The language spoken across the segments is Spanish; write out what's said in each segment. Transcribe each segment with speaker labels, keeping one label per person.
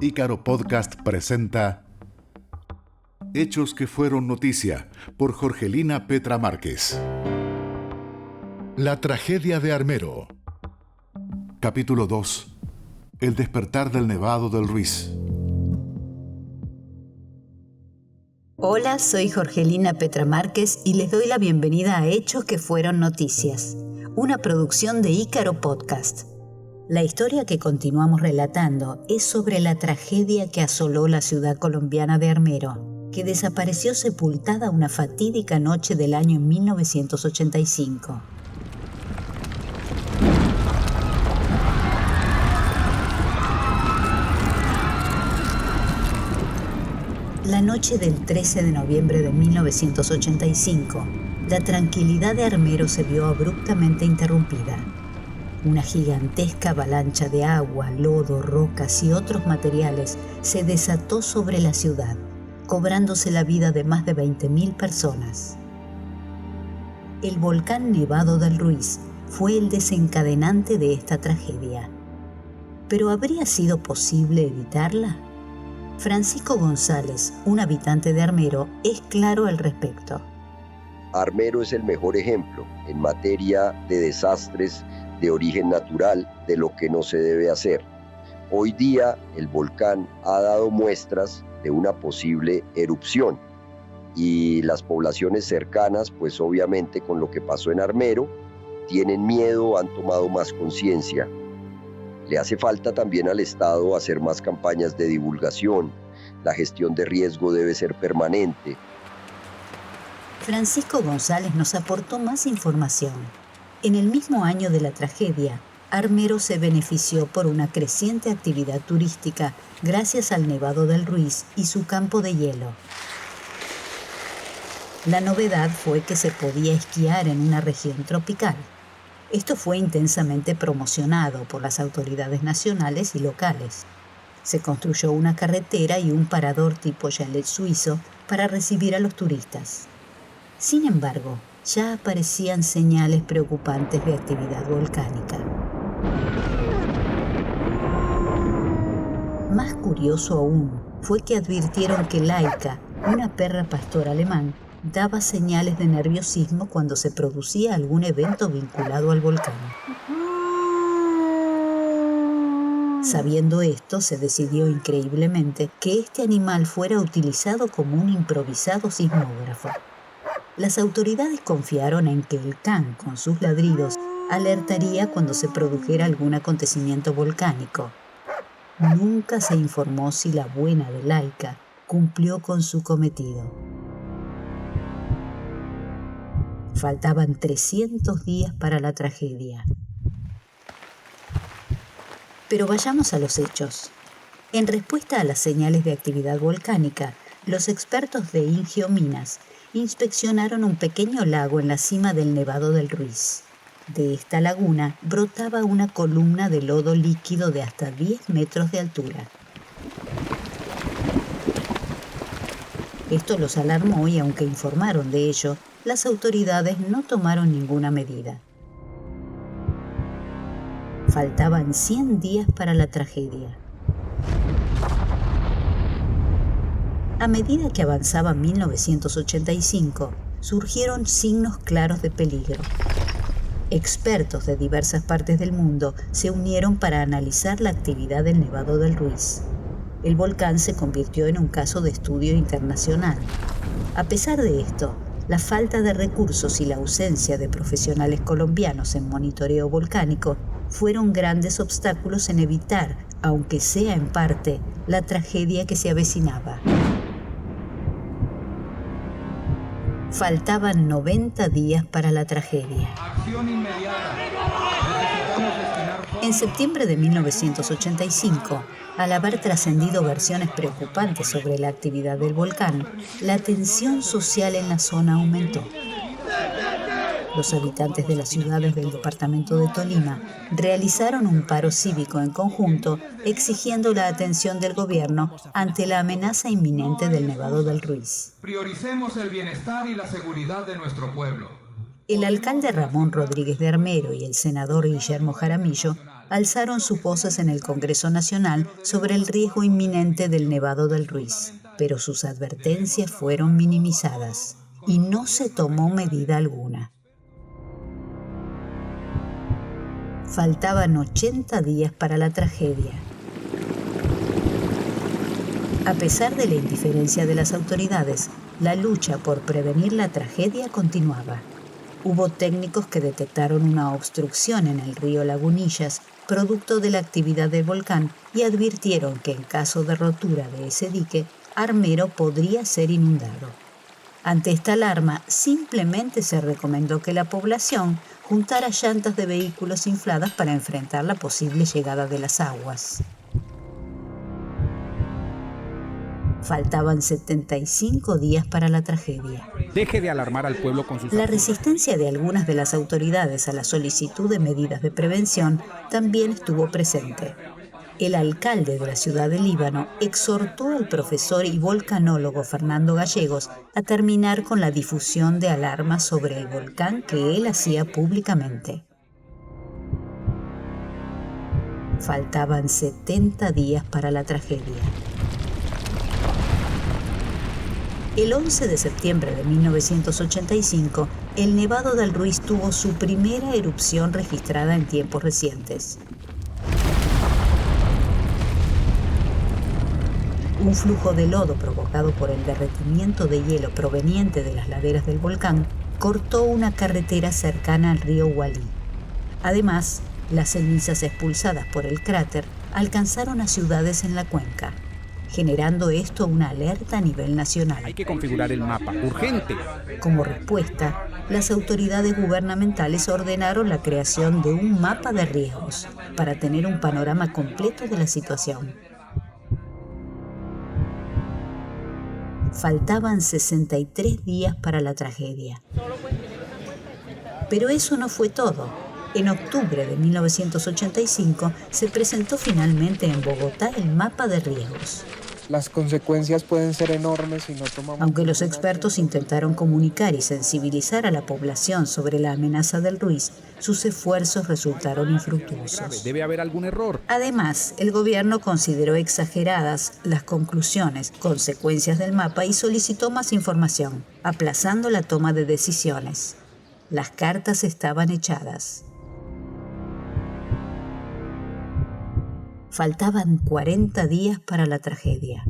Speaker 1: Ícaro Podcast presenta Hechos que fueron noticia por Jorgelina Petra Márquez. La tragedia de Armero. Capítulo 2. El despertar del Nevado del Ruiz.
Speaker 2: Hola, soy Jorgelina Petra Márquez y les doy la bienvenida a Hechos que fueron noticias, una producción de Ícaro Podcast. La historia que continuamos relatando es sobre la tragedia que asoló la ciudad colombiana de Armero, que desapareció sepultada una fatídica noche del año 1985. La noche del 13 de noviembre de 1985, la tranquilidad de Armero se vio abruptamente interrumpida. Una gigantesca avalancha de agua, lodo, rocas y otros materiales se desató sobre la ciudad, cobrándose la vida de más de 20.000 personas. El volcán Nevado del Ruiz fue el desencadenante de esta tragedia. ¿Pero habría sido posible evitarla? Francisco González, un habitante de Armero, es claro al respecto.
Speaker 3: Armero es el mejor ejemplo en materia de desastres de origen natural de lo que no se debe hacer. Hoy día el volcán ha dado muestras de una posible erupción y las poblaciones cercanas, pues obviamente con lo que pasó en Armero, tienen miedo, han tomado más conciencia. Le hace falta también al Estado hacer más campañas de divulgación. La gestión de riesgo debe ser permanente.
Speaker 2: Francisco González nos aportó más información. En el mismo año de la tragedia, Armero se benefició por una creciente actividad turística gracias al Nevado del Ruiz y su campo de hielo. La novedad fue que se podía esquiar en una región tropical. Esto fue intensamente promocionado por las autoridades nacionales y locales. Se construyó una carretera y un parador tipo chalet suizo para recibir a los turistas. Sin embargo, ya aparecían señales preocupantes de actividad volcánica. Más curioso aún fue que advirtieron que Laika, una perra pastor alemán, daba señales de nerviosismo cuando se producía algún evento vinculado al volcán. Sabiendo esto, se decidió increíblemente que este animal fuera utilizado como un improvisado sismógrafo. Las autoridades confiaron en que el can, con sus ladridos, alertaría cuando se produjera algún acontecimiento volcánico. Nunca se informó si la buena de Laika cumplió con su cometido. Faltaban 300 días para la tragedia. Pero vayamos a los hechos. En respuesta a las señales de actividad volcánica, los expertos de Ingeo Minas inspeccionaron un pequeño lago en la cima del Nevado del Ruiz. De esta laguna brotaba una columna de lodo líquido de hasta 10 metros de altura. Esto los alarmó y aunque informaron de ello, las autoridades no tomaron ninguna medida. Faltaban 100 días para la tragedia. A medida que avanzaba 1985, surgieron signos claros de peligro. Expertos de diversas partes del mundo se unieron para analizar la actividad del Nevado del Ruiz. El volcán se convirtió en un caso de estudio internacional. A pesar de esto, la falta de recursos y la ausencia de profesionales colombianos en monitoreo volcánico fueron grandes obstáculos en evitar, aunque sea en parte, la tragedia que se avecinaba. Faltaban 90 días para la tragedia.
Speaker 4: Acción inmediata.
Speaker 2: En septiembre de 1985, al haber trascendido versiones preocupantes sobre la actividad del volcán, la tensión social en la zona aumentó. Los habitantes de las ciudades del departamento de Tolima realizaron un paro cívico en conjunto exigiendo la atención del gobierno ante la amenaza inminente del Nevado del Ruiz.
Speaker 4: Prioricemos el bienestar y la seguridad de nuestro pueblo.
Speaker 2: El alcalde Ramón Rodríguez de Armero y el senador Guillermo Jaramillo alzaron sus voces en el Congreso Nacional sobre el riesgo inminente del Nevado del Ruiz, pero sus advertencias fueron minimizadas y no se tomó medida alguna. Faltaban 80 días para la tragedia. A pesar de la indiferencia de las autoridades, la lucha por prevenir la tragedia continuaba. Hubo técnicos que detectaron una obstrucción en el río Lagunillas, producto de la actividad del volcán, y advirtieron que en caso de rotura de ese dique, Armero podría ser inundado. Ante esta alarma, simplemente se recomendó que la población juntara llantas de vehículos infladas para enfrentar la posible llegada de las aguas. Faltaban 75 días para la tragedia.
Speaker 5: Deje de alarmar al pueblo con sus...
Speaker 2: La resistencia de algunas de las autoridades a la solicitud de medidas de prevención también estuvo presente. El alcalde de la ciudad de Líbano exhortó al profesor y volcanólogo Fernando Gallegos a terminar con la difusión de alarmas sobre el volcán que él hacía públicamente. Faltaban 70 días para la tragedia. El 11 de septiembre de 1985, el Nevado del Ruiz tuvo su primera erupción registrada en tiempos recientes. Un flujo de lodo provocado por el derretimiento de hielo proveniente de las laderas del volcán cortó una carretera cercana al río Ualí. Además, las cenizas expulsadas por el cráter alcanzaron a ciudades en la cuenca, generando esto una alerta a nivel nacional.
Speaker 5: Hay que configurar el mapa, urgente.
Speaker 2: Como respuesta, las autoridades gubernamentales ordenaron la creación de un mapa de riesgos para tener un panorama completo de la situación. Faltaban 63 días para la tragedia. Pero eso no fue todo. En octubre de 1985 se presentó finalmente en Bogotá el mapa de riesgos.
Speaker 6: Las consecuencias pueden ser enormes si no tomamos...
Speaker 2: Aunque los expertos intentaron comunicar y sensibilizar a la población sobre la amenaza del Ruiz, sus esfuerzos resultaron infructuosos.
Speaker 5: Debe haber algún error.
Speaker 2: Además, el gobierno consideró exageradas las conclusiones, consecuencias del mapa y solicitó más información, aplazando la toma de decisiones. Las cartas estaban echadas. Faltaban 40 días para la tragedia.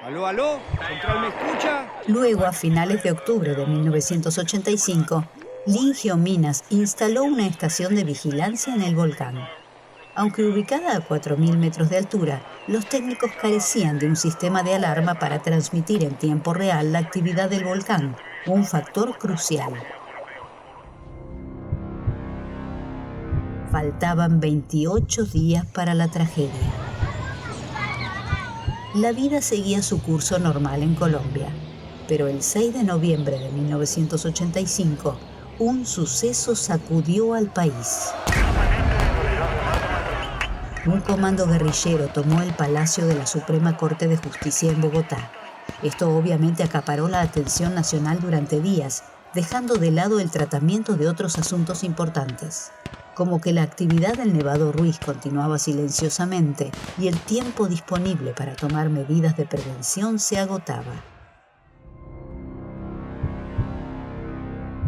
Speaker 5: ¿Aló, aló? ¿Central me escucha?
Speaker 2: Luego, a finales de octubre de 1985, Lingio Minas instaló una estación de vigilancia en el volcán. Aunque ubicada a 4.000 metros de altura, los técnicos carecían de un sistema de alarma para transmitir en tiempo real la actividad del volcán, un factor crucial. Faltaban 28 días para la tragedia. La vida seguía su curso normal en Colombia, pero el 6 de noviembre de 1985, un suceso sacudió al país. Un comando guerrillero tomó el Palacio de la Suprema Corte de Justicia en Bogotá. Esto obviamente acaparó la atención nacional durante días, dejando de lado el tratamiento de otros asuntos importantes, como que la actividad del Nevado Ruiz continuaba silenciosamente y el tiempo disponible para tomar medidas de prevención se agotaba.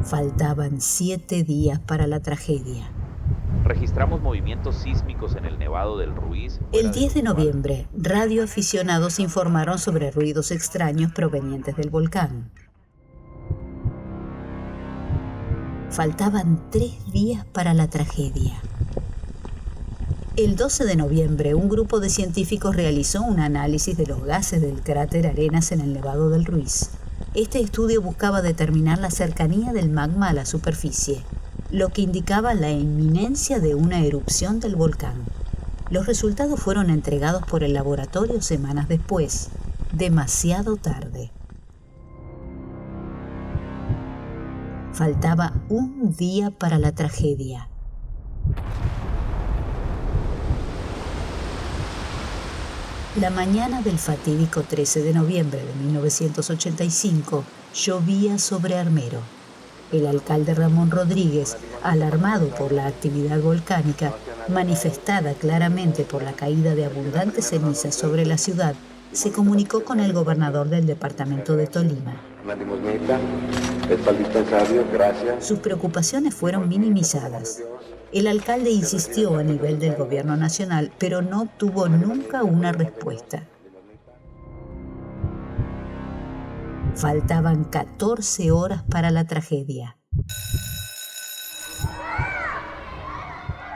Speaker 2: Faltaban 7 días para la tragedia.
Speaker 7: Registramos movimientos sísmicos en el Nevado del Ruiz.
Speaker 2: El 10 de noviembre, radioaficionados informaron sobre ruidos extraños provenientes del volcán. Faltaban 3 días para la tragedia. El 12 de noviembre, un grupo de científicos realizó un análisis de los gases del cráter Arenas en el Nevado del Ruiz. Este estudio buscaba determinar la cercanía del magma a la superficie, lo que indicaba la inminencia de una erupción del volcán. Los resultados fueron entregados por el laboratorio semanas después, demasiado tarde. Faltaba un día para la tragedia. La mañana del fatídico 13 de noviembre de 1985 llovía sobre Armero. El alcalde Ramón Rodríguez, alarmado por la actividad volcánica, manifestada claramente por la caída de abundantes cenizas sobre la ciudad, se comunicó con el gobernador del departamento de Tolima. Sus preocupaciones fueron minimizadas. El alcalde insistió a nivel del gobierno nacional, pero no obtuvo nunca una respuesta. Faltaban 14 horas para la tragedia.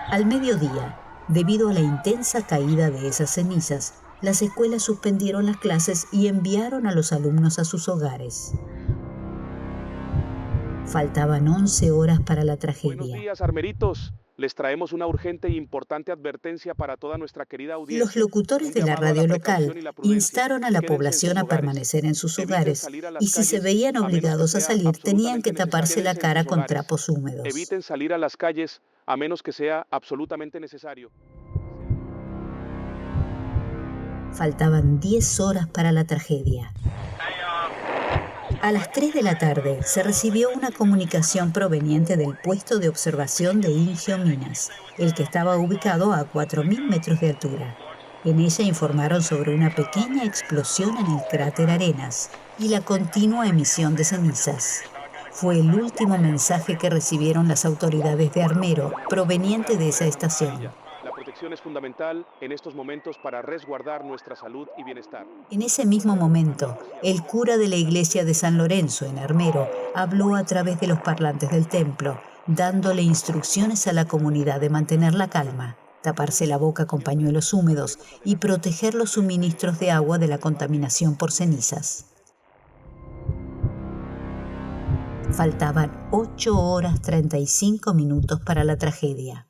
Speaker 2: Al mediodía, debido a la intensa caída de esas cenizas, las escuelas suspendieron las clases y enviaron a los alumnos a sus hogares. Faltaban 11 horas para la tragedia.
Speaker 8: Buenos días, armeritos. Les traemos una urgente e importante advertencia para toda nuestra querida audiencia.
Speaker 2: Los locutores de la radio local instaron a la población a permanecer en sus hogares y si se veían obligados a salir tenían que taparse la cara con trapos húmedos.
Speaker 8: Eviten salir a las calles a menos que sea absolutamente necesario.
Speaker 2: Faltaban 10 horas para la tragedia. A las 3 de la tarde se recibió una comunicación proveniente del puesto de observación de Ingio Minas, el que estaba ubicado a 4.000 metros de altura. En ella informaron sobre una pequeña explosión en el cráter Arenas y la continua emisión de cenizas. Fue el último mensaje que recibieron las autoridades de Armero, proveniente de esa estación.
Speaker 8: La protección es fundamental en estos momentos para resguardar nuestra salud y bienestar.
Speaker 2: En ese mismo momento, el cura de la iglesia de San Lorenzo en Armero habló a través de los parlantes del templo, dándole instrucciones a la comunidad de mantener la calma, taparse la boca con pañuelos húmedos y proteger los suministros de agua de la contaminación por cenizas. Faltaban 8 horas 35 minutos para la tragedia.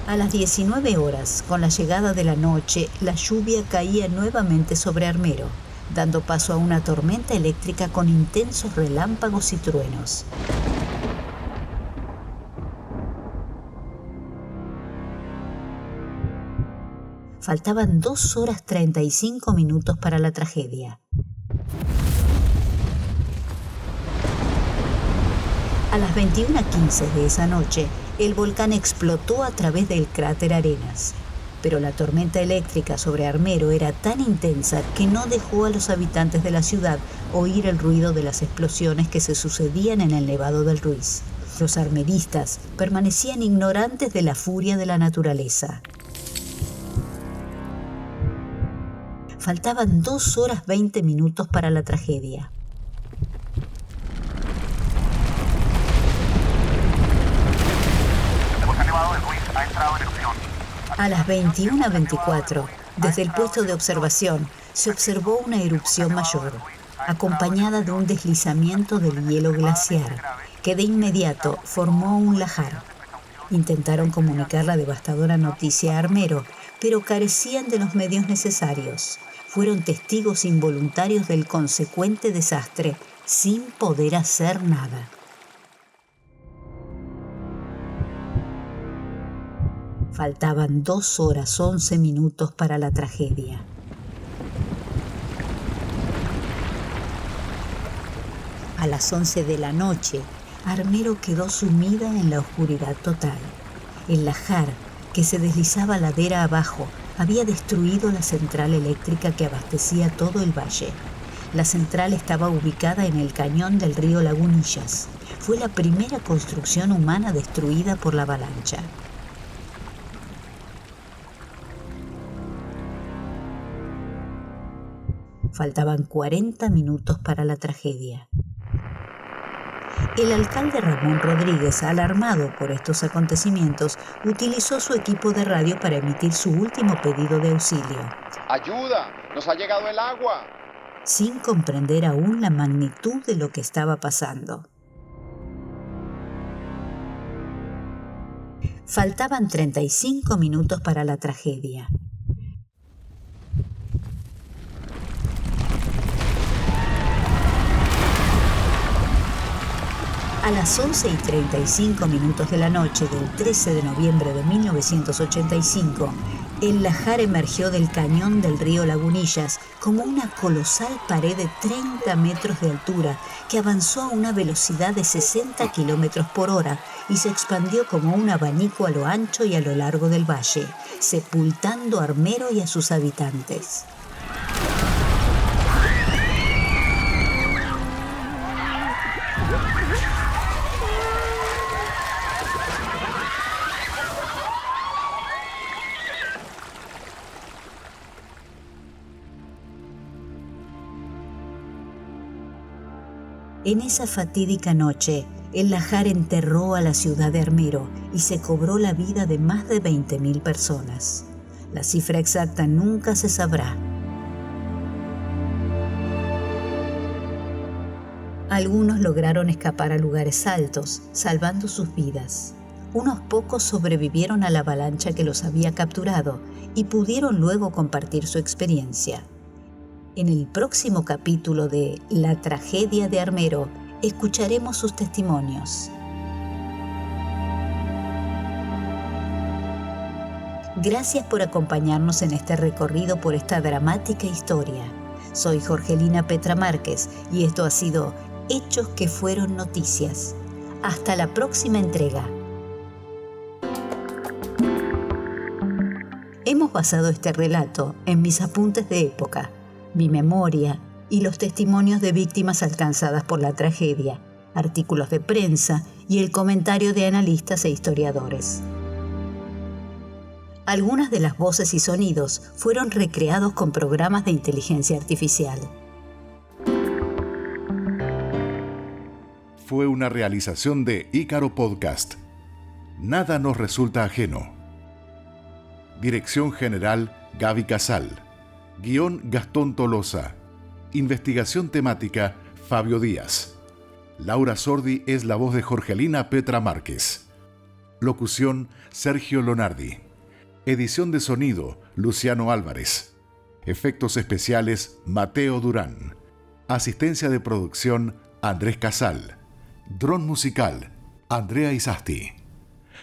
Speaker 2: A las 19 horas, con la llegada de la noche, la lluvia caía nuevamente sobre Armero, dando paso a una tormenta eléctrica con intensos relámpagos y truenos. Faltaban 2 horas 35 minutos para la tragedia. A las 21:15 de esa noche, el volcán explotó a través del cráter Arenas, pero la tormenta eléctrica sobre Armero era tan intensa que no dejó a los habitantes de la ciudad oír el ruido de las explosiones que se sucedían en el Nevado del Ruiz. Los armeristas permanecían ignorantes de la furia de la naturaleza. Faltaban 2 horas 20 minutos para la tragedia. A las 21:24, desde el puesto de observación, se observó una erupción mayor, acompañada de un deslizamiento del hielo glaciar, que de inmediato formó un lajar. Intentaron comunicar la devastadora noticia a Armero, pero carecían de los medios necesarios. Fueron testigos involuntarios del consecuente desastre, sin poder hacer nada. Faltaban 2 horas 11 minutos para la tragedia. A las 11 de la noche, Armero quedó sumida en la oscuridad total. El lajar, que se deslizaba ladera abajo, había destruido la central eléctrica que abastecía todo el valle. La central estaba ubicada en el cañón del río Lagunillas. Fue la primera construcción humana destruida por la avalancha. Faltaban 40 minutos para la tragedia. El alcalde Ramón Rodríguez, alarmado por estos acontecimientos, utilizó su equipo de radio para emitir su último pedido de auxilio.
Speaker 9: ¡Ayuda! ¡Nos ha llegado el agua!
Speaker 2: Sin comprender aún la magnitud de lo que estaba pasando. Faltaban 35 minutos para la tragedia. A las 11:35 minutos de la noche del 13 de noviembre de 1985, el lajar emergió del cañón del río Lagunillas como una colosal pared de 30 metros de altura que avanzó a una velocidad de 60 kilómetros por hora y se expandió como un abanico a lo ancho y a lo largo del valle, sepultando a Armero y a sus habitantes. En esa fatídica noche, el lajar enterró a la ciudad de Armero y se cobró la vida de más de 20.000 personas. La cifra exacta nunca se sabrá. Algunos lograron escapar a lugares altos, salvando sus vidas. Unos pocos sobrevivieron a la avalancha que los había capturado y pudieron luego compartir su experiencia. En el próximo capítulo de La tragedia de Armero, escucharemos sus testimonios. Gracias por acompañarnos en este recorrido por esta dramática historia. Soy Jorgelina Petra Márquez y esto ha sido Hechos que fueron noticias. Hasta la próxima entrega. Hemos basado este relato en mis apuntes de época, mi memoria y los testimonios de víctimas alcanzadas por la tragedia, artículos de prensa y el comentario de analistas e historiadores. Algunas de las voces y sonidos fueron recreados con programas de inteligencia artificial.
Speaker 1: Fue una realización de Ícaro Podcast. Nada nos resulta ajeno. Dirección General Gaby Casal. Guión Gastón Tolosa. Investigación temática Fabio Díaz. Laura Sordi es la voz de Jorgelina Petra Márquez. Locución Sergio Lonardi. Edición de sonido Luciano Álvarez. Efectos especiales Mateo Durán. Asistencia de producción Andrés Casal. Dron musical Andrea Isasti.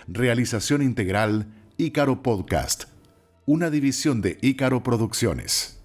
Speaker 1: Realización integral Ícaro Podcast. Una división de Ícaro Producciones.